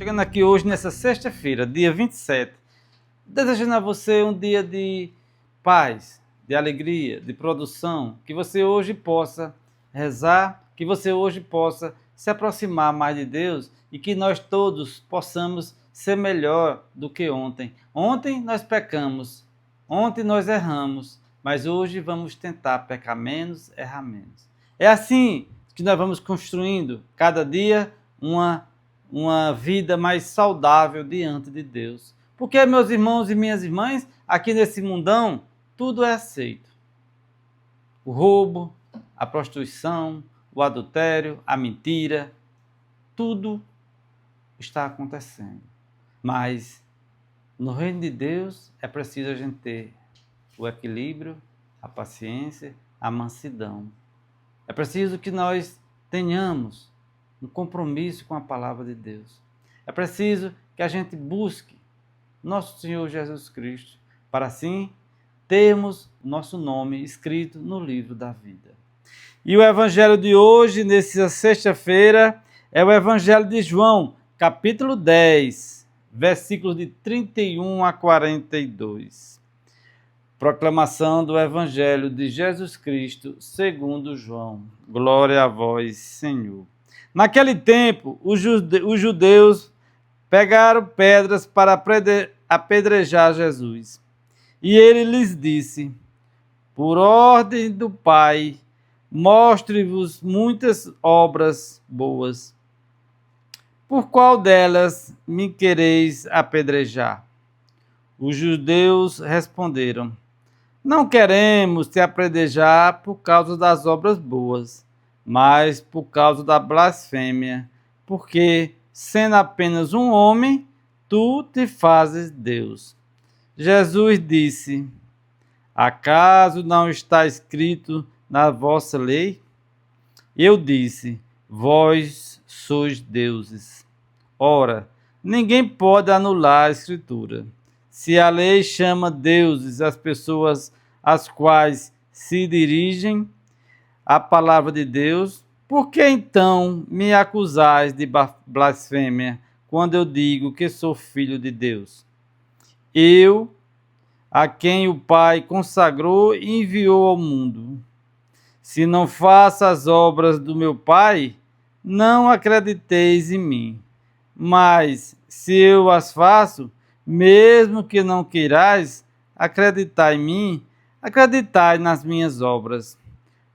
Chegando aqui hoje, nessa sexta-feira, dia 27, desejando a você um dia de paz, de alegria, de produção, que você hoje possa rezar, que você hoje possa se aproximar mais de Deus e que nós todos possamos ser melhor do que ontem. Ontem nós pecamos, ontem nós erramos, mas hoje vamos tentar pecar menos, errar menos. É assim que nós vamos construindo cada dia uma vida mais saudável diante de Deus. Porque, meus irmãos e minhas irmãs, aqui nesse mundão, tudo é aceito. O roubo, a prostituição, o adultério, a mentira, tudo está acontecendo. Mas no reino de Deus é preciso a gente ter o equilíbrio, a paciência, a mansidão. É preciso que nós tenhamos um compromisso com a palavra de Deus. É preciso que a gente busque nosso Senhor Jesus Cristo, para assim termos nosso nome escrito no livro da vida. E o evangelho de hoje, nessa sexta-feira, é o evangelho de João, capítulo 10, versículos de 31 a 42. Proclamação do evangelho de Jesus Cristo, segundo João. Glória a vós, Senhor. Naquele tempo, os judeus pegaram pedras para apedrejar Jesus. E ele lhes disse: por ordem do Pai, mostre-vos muitas obras boas. Por qual delas me quereis apedrejar? Os judeus responderam: não queremos te apedrejar por causa das obras boas, mas por causa da blasfêmia, porque, sendo apenas um homem, tu te fazes Deus. Jesus disse: acaso não está escrito na vossa lei? Eu disse: vós sois deuses. Ora, ninguém pode anular a Escritura. Se a lei chama deuses as pessoas às quais se dirigem a palavra de Deus, por que então me acusais de blasfêmia quando eu digo que sou filho de Deus? Eu, a quem o Pai consagrou e enviou ao mundo. Se não faço as obras do meu Pai, não acrediteis em mim. Mas, se eu as faço, mesmo que não queirais acreditar em mim, acreditai nas minhas obras,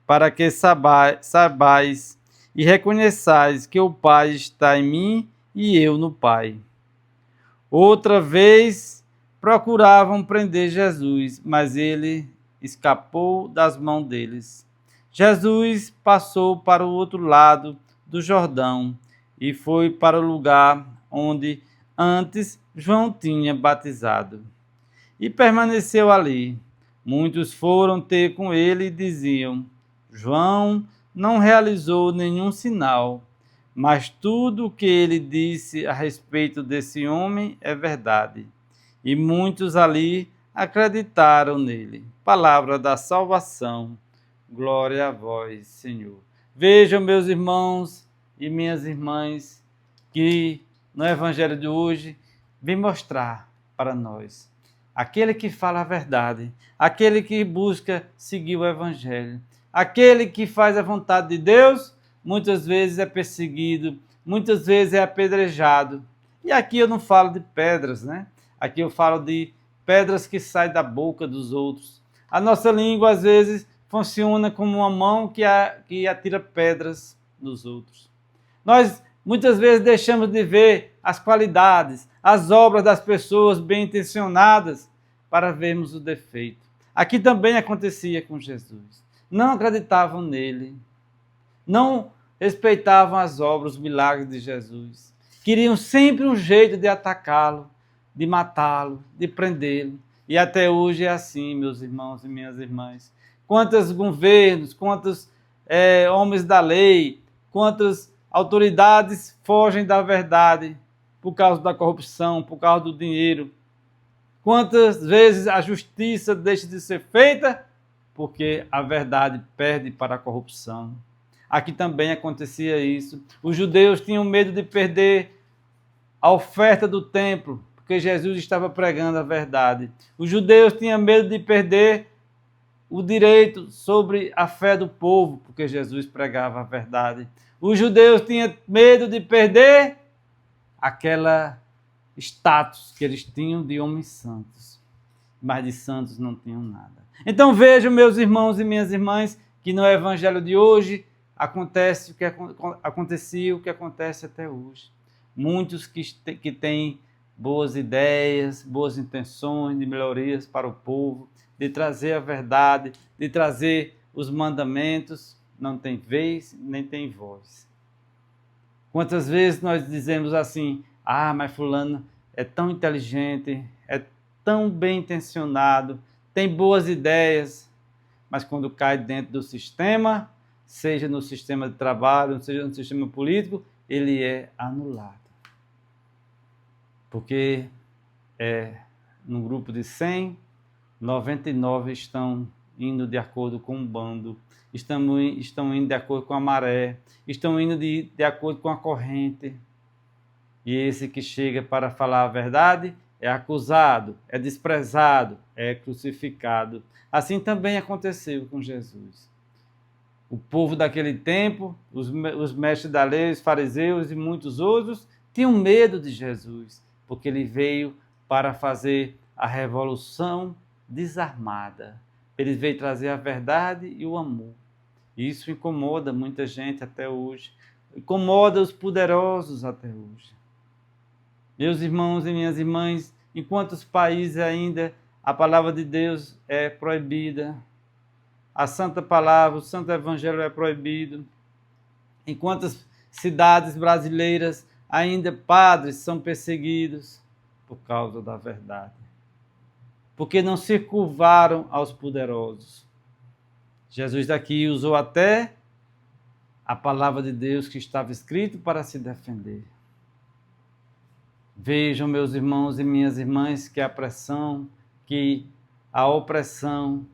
para que saibais e reconheçais que o Pai está em mim e eu no Pai. Outra vez procuravam prender Jesus, mas ele escapou das mãos deles. Jesus passou para o outro lado do Jordão e foi para o lugar onde antes João tinha batizado. E permaneceu ali. Muitos foram ter com ele e diziam: João não realizou nenhum sinal, mas tudo o que ele disse a respeito desse homem é verdade. E muitos ali acreditaram nele. Palavra da salvação. Glória a vós, Senhor. Vejam, meus irmãos e minhas irmãs, que no evangelho de hoje vem mostrar para nós aquele que fala a verdade, aquele que busca seguir o evangelho, aquele que faz a vontade de Deus, muitas vezes é perseguido, muitas vezes é apedrejado. E aqui eu não falo de pedras, né? Aqui eu falo de pedras que saem da boca dos outros. A nossa língua, às vezes, funciona como uma mão que atira pedras nos outros. Nós, muitas vezes, deixamos de ver as qualidades, as obras das pessoas bem-intencionadas para vermos o defeito. Aqui também acontecia com Jesus. Não acreditavam nele, não respeitavam as obras, os milagres de Jesus. Queriam sempre um jeito de atacá-lo, de matá-lo, de prendê-lo. E até hoje é assim, meus irmãos e minhas irmãs. Quantos governos, quantos homens da lei, quantas autoridades fogem da verdade por causa da corrupção, por causa do dinheiro. Quantas vezes a justiça deixa de ser feita porque a verdade perde para a corrupção. Aqui também acontecia isso. Os judeus tinham medo de perder a oferta do templo, porque Jesus estava pregando a verdade. Os judeus tinham medo de perder o direito sobre a fé do povo, porque Jesus pregava a verdade. Os judeus tinham medo de perder aquela status que eles tinham de homens santos, mas de santos não tinham nada. Então vejam, meus irmãos e minhas irmãs, que no evangelho de hoje acontece o que acontecia, o que acontece até hoje. Muitos que têm boas ideias, boas intenções de melhorias para o povo, de trazer a verdade, de trazer os mandamentos, não tem vez nem tem voz. Quantas vezes nós dizemos assim, mas fulano é tão inteligente, é tão bem intencionado, tem boas ideias, mas quando cai dentro do sistema, seja no sistema de trabalho, seja no sistema político, ele é anulado. Porque num grupo de 100, 99 estão indo de acordo com o bando, estão indo de acordo com a maré, estão indo de acordo com a corrente. E esse que chega para falar a verdade é acusado, é desprezado, é crucificado. Assim também aconteceu com Jesus. O povo daquele tempo, os mestres da lei, os fariseus e muitos outros, tinham medo de Jesus, porque ele veio para fazer a revolução desarmada. Ele veio trazer a verdade e o amor. E isso incomoda muita gente até hoje. Incomoda os poderosos até hoje. Meus irmãos e minhas irmãs, em quantos países ainda a palavra de Deus é proibida, a santa palavra, o santo evangelho é proibido, em quantas cidades brasileiras ainda padres são perseguidos por causa da verdade, porque não se curvaram aos poderosos. Jesus daqui usou até a palavra de Deus que estava escrito para se defender. Vejam, meus irmãos e minhas irmãs, que a opressão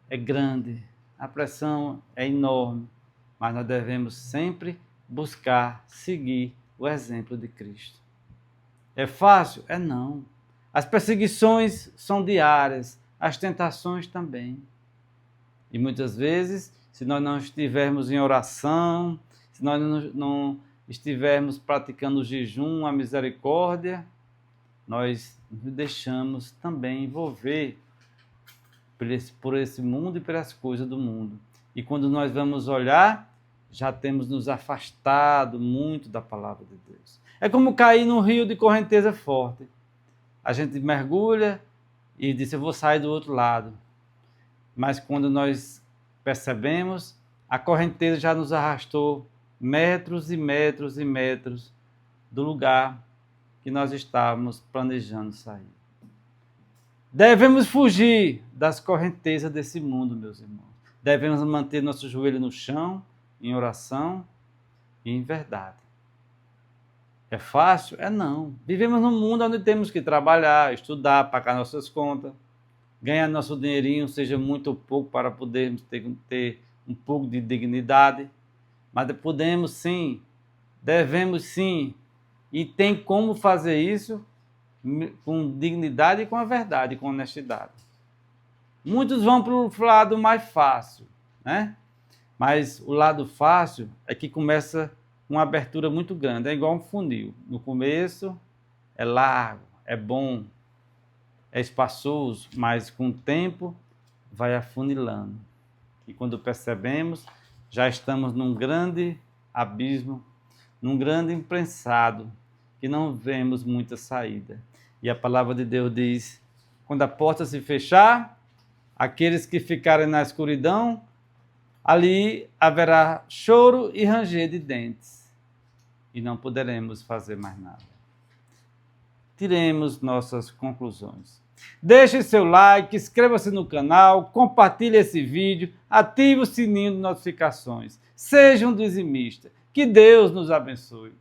é grande, a pressão é enorme, mas nós devemos sempre buscar seguir o exemplo de Cristo. É fácil? Não. As perseguições são diárias, as tentações também. E muitas vezes, se nós não estivermos em oração, se nós não estivermos praticando o jejum, a misericórdia, nós nos deixamos também envolver por esse mundo e pelas coisas do mundo. E quando nós vamos olhar, já temos nos afastado muito da palavra de Deus. É como cair num rio de correnteza forte. A gente mergulha e diz, eu vou sair do outro lado. Mas quando nós percebemos, a correnteza já nos arrastou metros e metros e metros do lugar que nós estávamos planejando sair. Devemos fugir das correntezas desse mundo, meus irmãos. Devemos manter nosso joelho no chão, em oração e em verdade. É fácil? Não. Vivemos num mundo onde temos que trabalhar, estudar, pagar nossas contas, ganhar nosso dinheirinho, seja muito ou pouco, para podermos ter um pouco de dignidade. Mas podemos sim, devemos sim, e tem como fazer isso com dignidade e com a verdade, com honestidade. Muitos vão para o lado mais fácil, né? Mas o lado fácil é que começa uma abertura muito grande, é igual um funil. No começo é largo, é bom, é espaçoso, mas com o tempo vai afunilando. E quando percebemos, já estamos num grande abismo, num grande imprensado, que não vemos muita saída. E a palavra de Deus diz, quando a porta se fechar, aqueles que ficarem na escuridão, ali haverá choro e ranger de dentes, e não poderemos fazer mais nada. Tiremos nossas conclusões. Deixe seu like, inscreva-se no canal, compartilhe esse vídeo, ative o sininho de notificações. Seja um dizimista. Que Deus nos abençoe.